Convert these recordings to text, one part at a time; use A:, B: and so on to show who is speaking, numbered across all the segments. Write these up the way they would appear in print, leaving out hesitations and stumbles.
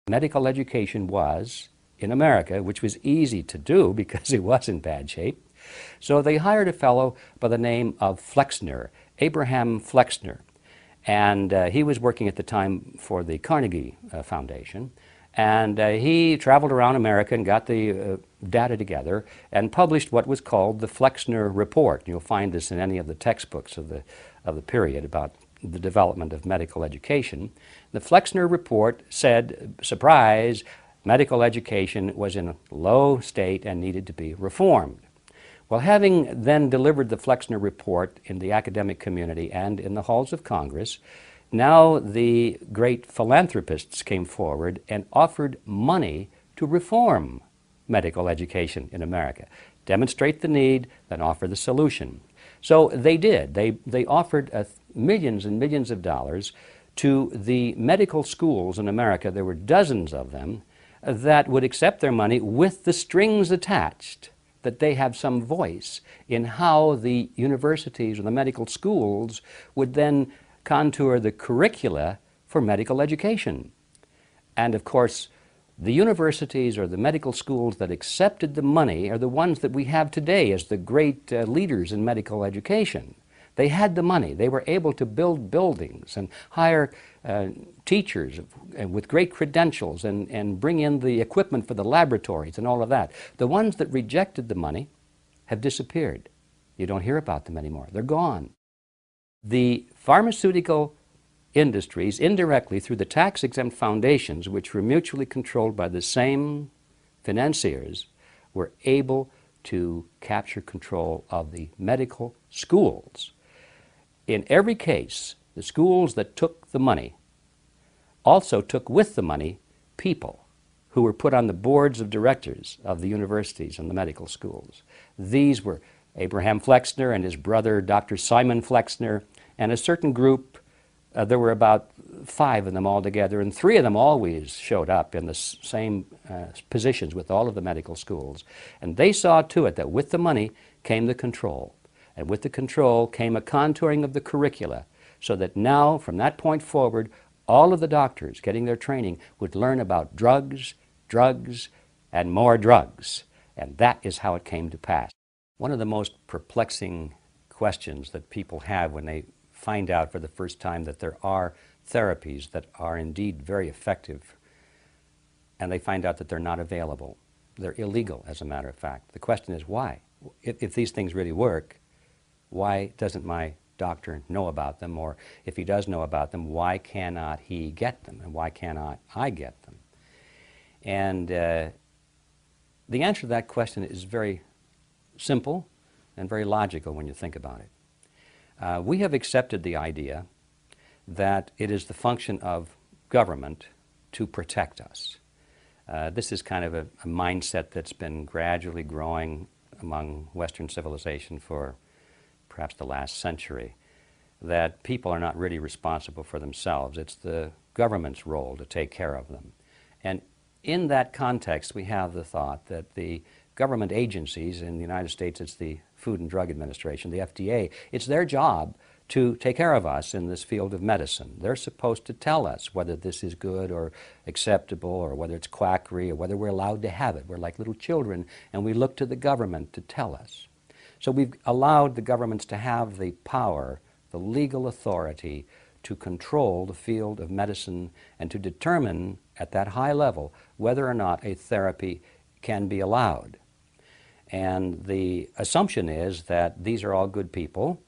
A: Medical education was, in America, which was easy to do because it was in bad shape. So they hired a fellow by the name of Flexner, Abraham Flexner. And he was working at the time for the Carnegie Foundation. And he traveled around America and got the data together and published what was called the Flexner Report. You'll find this in any of the textbooks of the period about the development of medical education. The Flexner Report said, surprise, medical education was in a low state and needed to be reformed. Well, having then delivered the Flexner Report in the academic community and in the halls of Congress, now the great philanthropists came forward and offered money to reform medical education in America, demonstrate the need, then offer the solution. So they did. They offered millions and millions of dollars to the medical schools in America. There were dozens of them that would accept their money with the strings attached, that they have some voice in how the universities or the medical schools would then contour the curricula for medical education. And of course, the universities or the medical schools that accepted the money are the ones that we have today as the great leaders in medical education. They had the money. They were able to build buildings and hire teachers with great credentials and bring in the equipment for the laboratories and all of that. The ones that rejected the money have disappeared. You don't hear about them anymore. They're gone. The pharmaceutical industries, indirectly through the tax-exempt foundations, which were mutually controlled by the same financiers, were able to capture control of the medical schools. In every case, the schools that took the money also took with the money people who were put on the boards of directors of the universities and the medical schools. These were Abraham Flexner and his brother, Dr. Simon Flexner, and a certain group. There were about 5 of them altogether, and 3 of them always showed up in the same positions with all of the medical schools. And they saw to it that with the money came the control. And with the control came a contouring of the curricula, so that now, from that point forward, all of the doctors getting their training would learn about drugs, drugs, and more drugs. And that is how it came to pass. One of the most perplexing questions that people have when they find out for the first time that there are therapies that are indeed very effective, and they find out that they're not available. They're illegal, as a matter of fact. The question is why? If these things really work, why doesn't my doctor know about them? Or if he does know about them, why cannot he get them? And why cannot I get them? And the answer to that question is very simple and very logical when you think about it. We have accepted the idea that it is the function of government to protect us. This is kind of a mindset that's been gradually growing among Western civilization for perhaps the last century, that people are not really responsible for themselves. It's the government's role to take care of them. And in that context, we have the thought that the government agencies, in the United States it's the Food and Drug Administration, the FDA, it's their job to take care of us in this field of medicine. They're supposed to tell us whether this is good or acceptable, or whether it's quackery, or whether we're allowed to have it. We're like little children, and we look to the government to tell us. So we've allowed the governments to have the power, the legal authority, to control the field of medicine and to determine at that high level whether or not a therapy can be allowed. And the assumption is that these are all good people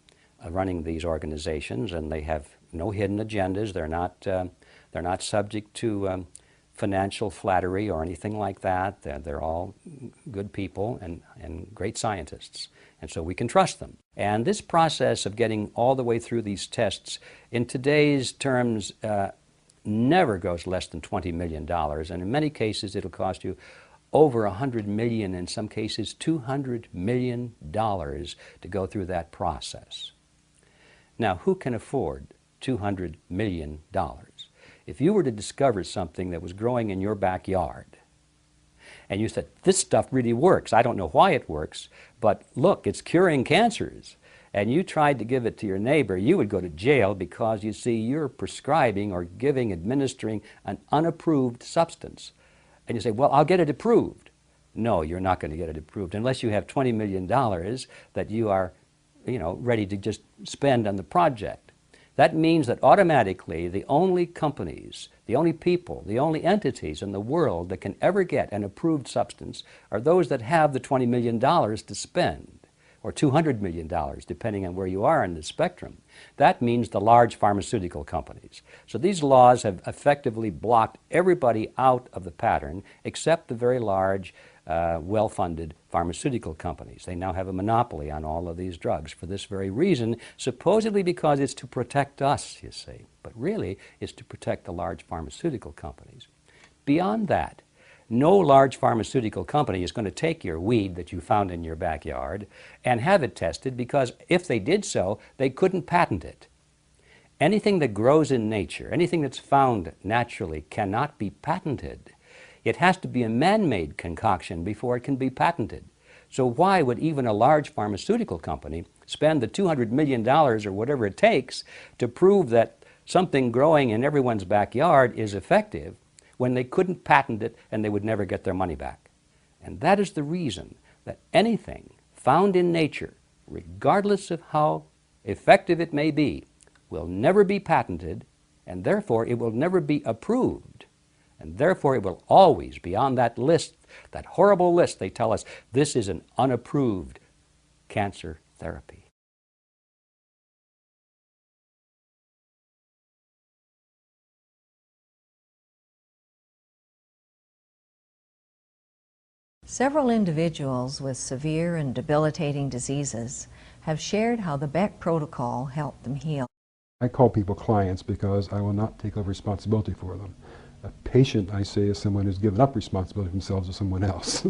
A: running these organizations, and they have no hidden agendas. They're not subject to financial flattery or anything like that. They're all good people and great scientists, and so we can trust them. And this process of getting all the way through these tests, in today's terms, never goes less than $20 million, and in many cases it'll cost you over $100 million, in some cases $200 million to go through that process. Now, who can afford $200 million? If you were to discover something that was growing in your backyard, and you said, this stuff really works, I don't know why it works, but look, it's curing cancers, and you tried to give it to your neighbor, you would go to jail because, you see, you're prescribing or giving, administering an unapproved substance. And you say, well, I'll get it approved. No, you're not going to get it approved unless you have $20 million that you are, ready to just spend on the project. That means that automatically the only companies, the only people, the only entities in the world that can ever get an approved substance are those that have the $20 million to spend, or $200 million, depending on where you are in the spectrum. That means the large pharmaceutical companies. So these laws have effectively blocked everybody out of the pattern except the very large, well-funded pharmaceutical companies. They now have a monopoly on all of these drugs for this very reason, supposedly because it's to protect us, you see. But really, it's to protect the large pharmaceutical companies. Beyond that, no large pharmaceutical company is going to take your weed that you found in your backyard and have it tested, because if they did so, they couldn't patent it. Anything that grows in nature, anything that's found naturally, cannot be patented. It has to be a man-made concoction before it can be patented. So why would even a large pharmaceutical company spend the $200 million or whatever it takes to prove that something growing in everyone's backyard is effective when they couldn't patent it and they would never get their money back? And that is the reason that anything found in nature, regardless of how effective it may be, will never be patented, and therefore it will never be approved. And therefore it will always be on that list, that horrible list. They tell us this is an unapproved cancer therapy.
B: Several individuals with severe and debilitating diseases have shared how the Beck protocol helped them heal.
C: I call people clients because I will not take over responsibility for them. A patient, I say, is someone who's given up responsibility for themselves to someone else.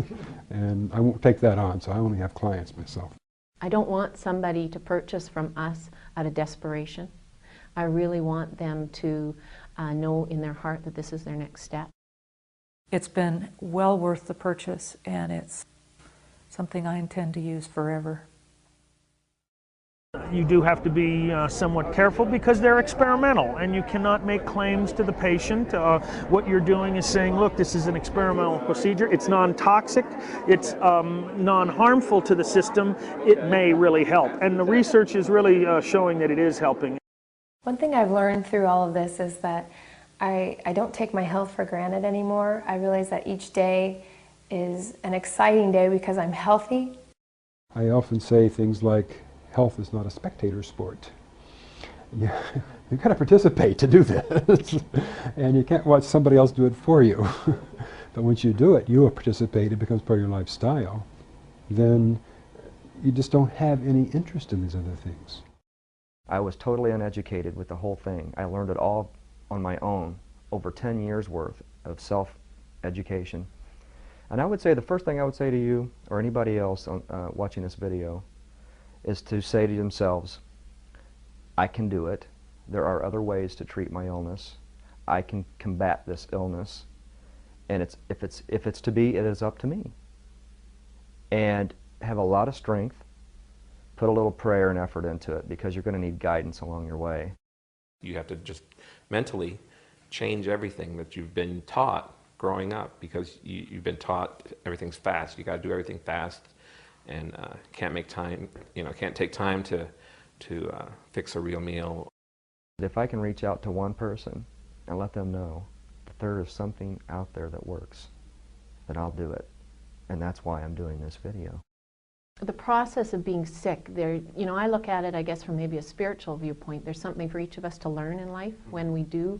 C: And I won't take that on, so I only have clients myself.
D: I don't want somebody to purchase from us out of desperation. I really want them to know in their heart that this is their next step.
E: It's been well worth the purchase, and it's something I intend to use forever.
F: You do have to be somewhat careful because they're experimental, and you cannot make claims to the patient. What you're doing is saying, look, this is an experimental procedure. It's non-toxic. It's non-harmful to the system. It may really help. And the research is really showing that it is helping.
G: One thing I've learned through all of this is that I don't take my health for granted anymore. I realize that each day is an exciting day because I'm healthy.
C: I often say things like, health is not a spectator sport. You've got to participate to do this. And you can't watch somebody else do it for you. But once you do it, you will participate, it becomes part of your lifestyle. Then you just don't have any interest in these other things.
H: I was totally uneducated with the whole thing. I learned it all on my own, over 10 years worth of self-education. And I would say the first thing I would say to you or anybody else watching this video is to say to themselves, I can do it. There are other ways to treat my illness. I can combat this illness. And if it's to be, it is up to me. And have a lot of strength. Put a little prayer and effort into it, because you're going to need guidance along your way.
I: You have to just mentally change everything that you've been taught growing up, because you've been taught everything's fast. You got to do everything fast, and can't make time. Can't take time to fix a real meal.
H: If I can reach out to one person and let them know that there is something out there that works, then I'll do it, and that's why I'm doing this video.
D: The process of being sick, I look at it, I guess, from maybe a spiritual viewpoint. There's something for each of us to learn in life when we do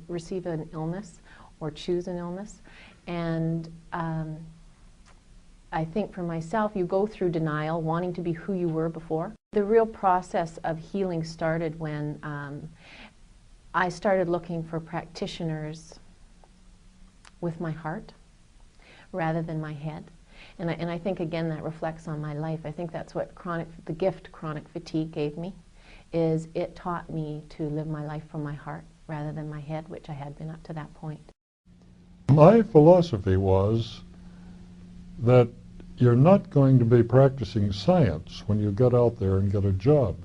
D: receive an illness or choose an illness. And I think for myself, you go through denial, wanting to be who you were before. The real process of healing started when I started looking for practitioners with my heart rather than my head. And I think, again, that reflects on my life. I think that's what the gift chronic fatigue gave me, is it taught me to live my life from my heart rather than my head, which I had been up to that point.
J: My philosophy was that you're not going to be practicing science when you get out there and get a job.